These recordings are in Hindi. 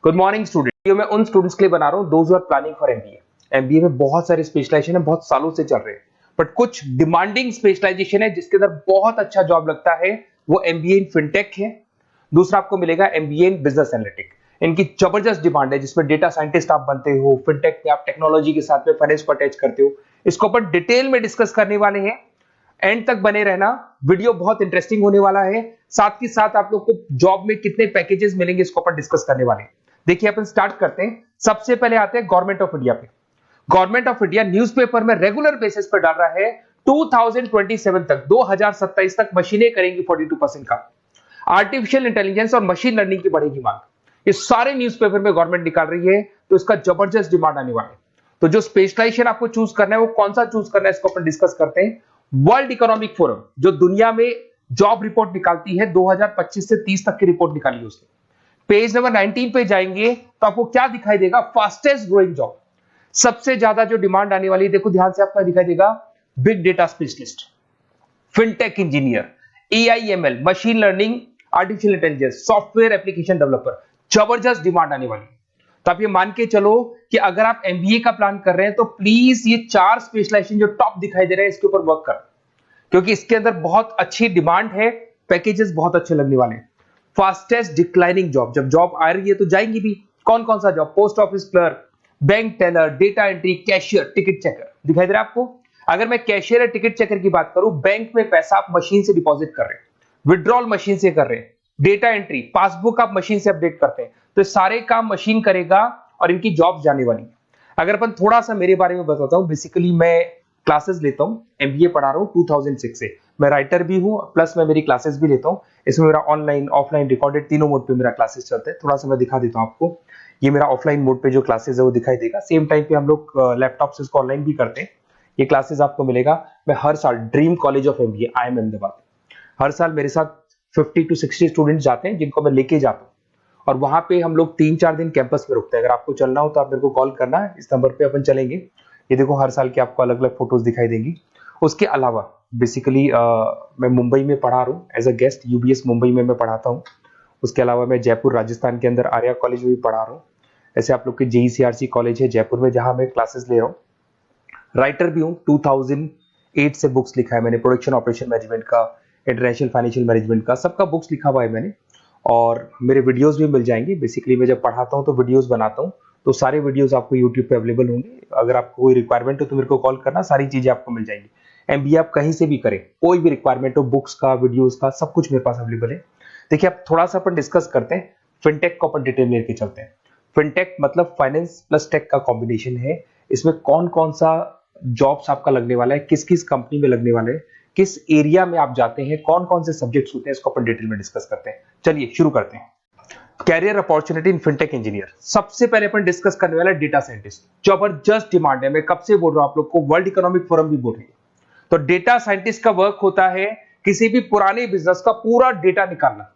Good morning student. ये मैं उन स्टूडेंट्स के लिए बना रहा हूं those are planning for MBA. MBA में बहुत सारे स्पेशलाइजेशन है, बहुत सालों से चल रहे हैं, बट कुछ डिमांडिंग स्पेशलाइजेशन है जिसके अंदर बहुत अच्छा जॉब लगता है, वो एमबीए इन फिनटेक है। दूसरा आपको मिलेगा एमबीए इन बिजनेस एनालिटिक। इनकी जबरदस्त डिमांड है, जिसमें डेटा साइंटिस्ट आप बनते हो, फिनटेक में आप टेक्नोलॉजी के साथ में फाइनेंस को अटैच करते हो। इसको अपन डिटेल में डिस्कस करने वाले हैं, एंड तक बने रहना, वीडियो बहुत इंटरेस्टिंग होने वाला है। साथ ही साथ आप लोग को जॉब में कितने पैकेजेस मिलेंगे इसको अपन डिस्कस करने वाले हैं। देखिए अपन स्टार्ट करते हैं। सबसे पहले आते हैं गवर्नमेंट ऑफ इंडिया पे। गवर्नमेंट ऑफ इंडिया न्यूज़पेपर में रेगुलर बेसिस पर डाल रहा है 2027 तक, 2027 तक मशीनें करेंगी 42% का। आर्टिफिशियल इंटेलिजेंस और मशीन लर्निंग की बढ़ेगी मांग। ये सारे न्यूज़पेपर में गवर्नमेंट निकाल रही है, तो इसका जबरदस्त डिमांड आने वाला है। तो जो स्पेशलाइजेशन आपको चूज करना है वो कौन सा चूज करना है इसको अपन डिस्कस करते हैं। वर्ल्ड इकोनॉमिक फोरम जो दुनिया में जॉब रिपोर्ट निकालती है, 2025 से 30 तक की रिपोर्ट निकाली है उसने। पेज नंबर 19 पे जाएंगे तो आपको क्या दिखाई देगा, फास्टेस्ट ग्रोइंग जॉब, सबसे ज्यादा जो डिमांड आने वाली है, देखो ध्यान से आपका दिखाई देगा, big data specialist, fintech engineer, AIML, machine learning, artificial intelligence, software application developer, जबरदस्त डिमांड आने वाली है। तो आप ये मान के चलो कि अगर आप एमबीए का प्लान कर रहे हैं तो प्लीज ये 4 स्पेशलाइजेशन जो टॉप दिखाई दे रहे हैं इसके ऊपर वर्क कर, क्योंकि इसके अंदर बहुत अच्छी डिमांड है, पैकेजेस बहुत अच्छे लगने वाले हैं। फास्टेस्ट डिक्लाइनिंग जॉब, जब जॉब आ रही है तो जाएंगी भी। कौन कौन सा job, post office clerk, bank teller, data entry, cashier, ticket checker, दिखाई दे रहा है आपको। अगर मैं कैशियर या टिकट चेकर की बात करूं, बैंक में पैसा आप मशीन से डिपॉजिट कर रहे हैं, विड्रॉल मशीन से कर रहे हैं, डेटा एंट्री, पासबुक आप मशीन से अपडेट करते हैं, तो सारे काम मशीन करेगा और इनकी जॉब जाने वाली है। अगर अपन थोड़ा सा मेरे बारे में बताता हूं, बेसिकली मैं क्लासेस लेता हूं, एमबीए पढ़ा रहा हूं 2006 से। मैं राइटर भी हूं, प्लस मैं मेरी क्लासेस भी लेता हूं। इसमें मेरा ऑनलाइन, ऑफलाइन, रिकॉर्डेड तीनों मोड पे मेरा क्लासेस चलते हैं। थोड़ा सा मैं दिखा देता हूं आपको। ये मेरा ऑफलाइन मोड पे जो क्लासेस है वो दिखाई देगा। सेम टाइम पे हम लोग लैपटॉप से इसको ऑनलाइन भी करते हैं। ये क्लासेस आपको मिलेगा। मैं हर साल dream college of MBA IIM Ahmedabad, हर साल मेरे साथ 50 to 60 स्टूडेंट्स जाते हैं, जिनको मैं लेके जाता हूँ, और वहां पे हम लोग 3-4 दिन कैंपस में रुकते हैं। अगर आपको चलना हो तो आप मेरे को कॉल करना है, इस नंबर पे अपन चलेंगे। ये देखो हर साल की आपको अलग अलग फोटोज दिखाई देंगी। उसके अलावा बेसिकली मैं मुंबई में पढ़ा रहा हूँ as a guest, UBS Mumbai में मैं पढ़ाता हूँ। उसके अलावा मैं जयपुर राजस्थान के अंदर आर्या कॉलेज में भी पढ़ा रहा हूँ। ऐसे आप लोग के JECRC कॉलेज है जयपुर में, जहां मैं क्लासेस ले रहा हूँ। राइटर भी हूँ, 2008 से बुक्स लिखा है मैंने, प्रोडक्शन ऑपरेशन मैनेजमेंट का, इंटरनेशनल फाइनेंशियल मैनेजमेंट का, सबका बुक्स लिखा हुआ है मैंने। और मेरे वीडियोस भी मिल जाएंगे। बेसिकली मैं जब पढ़ाता हूँ तो वीडियोस बनाता हूँ, तो सारे वीडियोस आपको यूट्यूब पे अवेलेबल होंगे। अगर आपको कोई रिक्वायरमेंट हो तो मेरे को कॉल करना, सारी चीजें आपको मिल जाएंगी। एमबीए आप कहीं से भी करें, कोई भी रिक्वायरमेंट हो, बुक्स का, वीडियोस का, सब कुछ मेरे पास अवेलेबल है। देखिए अब थोड़ा सा अपन डिस्कस करते हैं, फिनटेक को अपन डिटेल में लेके चलते हैं। फिनटेक मतलब फाइनेंस प्लस टेक का कॉम्बिनेशन है। इसमें कौन कौन सा जॉब्स आपका लगने वाला है, किस किस कंपनी में लगने वाले हैं, किस एरिया में आप जाते हैं, कौन कौन से सब्जेक्ट्स होते हैं, इसको अपन डिटेल में डिस्कस करते हैं। चलिए शुरू करते हैं। Career opportunity in fintech engineer. सबसे पहले अपन डिस्कस करने वाला है डेटा साइंटिस्ट। जबरदस्त डिमांड है, मैं कब से बोल रहा हूं आप लोग को, वर्ल्ड इकोनॉमिक फोरम भी बोल रही है। तो डेटा साइंटिस्ट का वर्क होता है किसी भी पुराने बिजनेस का पूरा डेटा निकालना,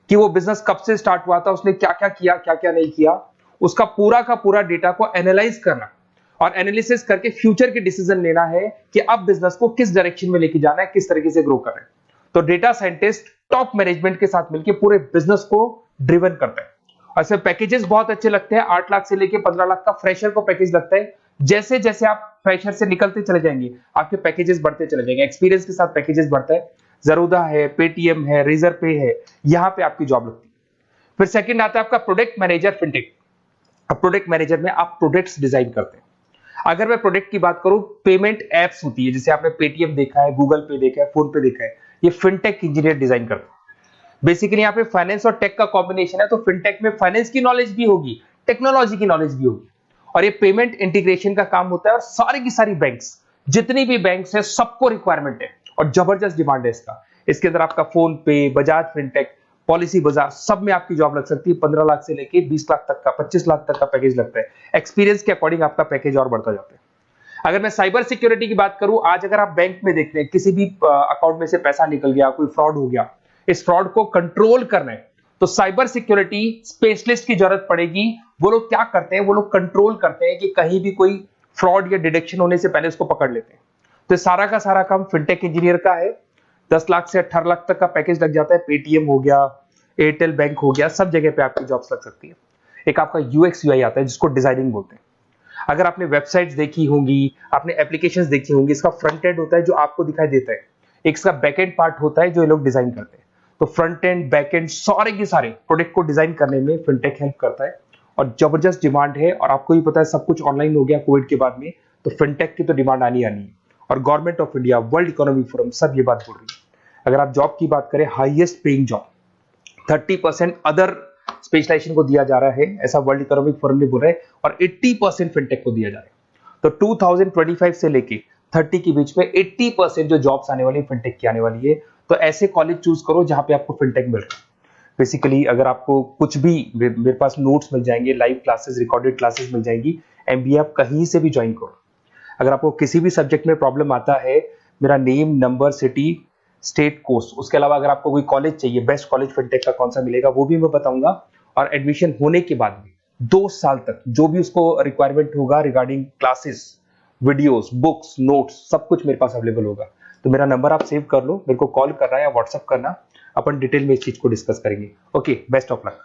कि वो बिजनेस कब से स्टार्ट हुआ था, उसने क्या क्या किया, क्या क्या नहीं किया, उसका पूरा का पूरा डेटा को एनालाइज करना और एनालिसिस करके फ्यूचर के डिसीजन लेना है कि अब बिजनेस को किस डायरेक्शन में लेके जाना है, किस तरीके से ग्रो कर रहे हैं। तो डेटा साइंटिस्ट टॉप मैनेजमेंट के साथ मिलकर पूरे बिजनेस को ड्रिवन करता है। और इसमें पैकेजेस बहुत अच्छे लगते हैं, 8 लाख से लेके 15 लाख का फ्रेशर को पैकेज लगता है। जैसे जैसे आप फ्रेशर से निकलते चले जाएंगे, आपके पैकेजेस बढ़ते चले जाएंगे, एक्सपीरियंस के साथ पैकेजेस बढ़ता है। जरूदा है, पेटीएम है, रेजर पे है, यहां पे आपकी जॉब लगती है। फिर सेकंड आता है आपका प्रोडक्ट मैनेजर फिनटेक। अब प्रोडक्ट मैनेजर में आप प्रोडक्ट्स डिजाइन करते हैं। अगर मैं प्रोडक्ट की बात करूं, पेमेंट एप्स होती है, जैसे आपने पेटीएम देखा है, गूगल पे देखा है, फोन पे देखा है, ये फिनटेक इंजीनियर डिजाइन करते हैं। बेसिकली यहाँ पे फाइनेंस और टेक का कॉम्बिनेशन है, तो फिनटेक में फाइनेंस की नॉलेज भी होगी, टेक्नोलॉजी की नॉलेज भी होगी, और ये पेमेंट इंटीग्रेशन का काम होता है। और सारी की सारी बैंक्स, जितनी भी बैंक्स है, सबको रिक्वायरमेंट है और जबरदस्त डिमांड है इसका। इसके अंदर आपका फोन पे, बजाज फिनटेक, पॉलिसी बाजार, सब में आपकी जॉब लग सकती है। 15 लाख से लेके 20 लाख तक का, 25 लाख तक का पैकेज लगता है। एक्सपीरियंस के अकॉर्डिंग आपका पैकेज और बढ़ता जाता है। अगर मैं साइबर सिक्योरिटी की बात करूं, आज अगर आप बैंक में देखते हैं किसी भी अकाउंट में से पैसा निकल गया, कोई फ्रॉड हो गया, इस फ्रॉड को कंट्रोल करना है तो साइबर सिक्योरिटी स्पेशलिस्ट की जरूरत पड़ेगी। वो लोग क्या करते हैं, वो लोग कंट्रोल करते हैं कि कहीं भी कोई फ्रॉड या डिटेक्शन होने से पहले उसको पकड़ लेते हैं। तो सारा का सारा काम फिनटेक इंजीनियर का है। 10 लाख से 18 लाख तक का पैकेज लग जाता है। पेटीएम हो गया, एयरटेल बैंक हो गया, सब जगह पे आपकी जॉब्स लग सकती है। एक आपका यूएक्स यूआई आता है जिसको डिजाइनिंग बोलते हैं। अगर आपने वेबसाइट्स देखी होंगी, आपने एप्लीकेशंस देखी होंगी, इसका फ्रंट एंड होता है जो आपको दिखाई देता है, एक इसका बैक एंड पार्ट होता है जो ये लोग डिजाइन करते हैं। तो फ्रंट एंड बैक एंड सारे के सारे प्रोडक्ट को डिजाइन करने में फिनटेक हेल्प करता है और जबरदस्त डिमांड है। और आपको भी पता है सब कुछ ऑनलाइन हो गया कोविड के बाद में, तो फिनटेक की तो डिमांड आनी है। और government of India, world economic forum सब ये बात बोल रही है। अगर आप जॉब की बात करें, highest paying job 30% other specialization को दिया जा रहा है, ऐसा वर्ल्ड इकोनॉमिक फोरम ने बोला है, और 80% फिनटेक को दिया जा रहा है। तो 2025 से लेके 30 के बीच में 80% जो जॉब्स आने वाली है फिनटेक की आने वाली है। तो ऐसे कॉलेज चूज करो जहां पे आपको फिनटेक मिल रहा है। बेसिकली अगर आपको कुछ भी, मेरे पास नोट्स मिल जाएंगे, लाइव क्लासेस, रिकॉर्डेड क्लासेस मिल जाएंगी, एमबीए आप कहीं से भी ज्वाइन करो। अगर आपको किसी भी सब्जेक्ट में प्रॉब्लम आता है, मेरा name, number, city, state, course, उसके अलावा अगर आपको कोई कॉलेज चाहिए, बेस्ट कॉलेज फिनटेक का कौन सा मिलेगा वो भी मैं बताऊंगा। और एडमिशन होने के बाद भी 2 साल तक जो भी उसको रिक्वायरमेंट होगा regarding classes, videos, books, notes, सब कुछ मेरे पास अवेलेबल होगा। तो मेरा नंबर आप सेव कर लो, मेरे को कॉल करना या व्हाट्सएप करना, अपन डिटेल में इस चीज को डिस्कस करेंगे। Okay, best of luck.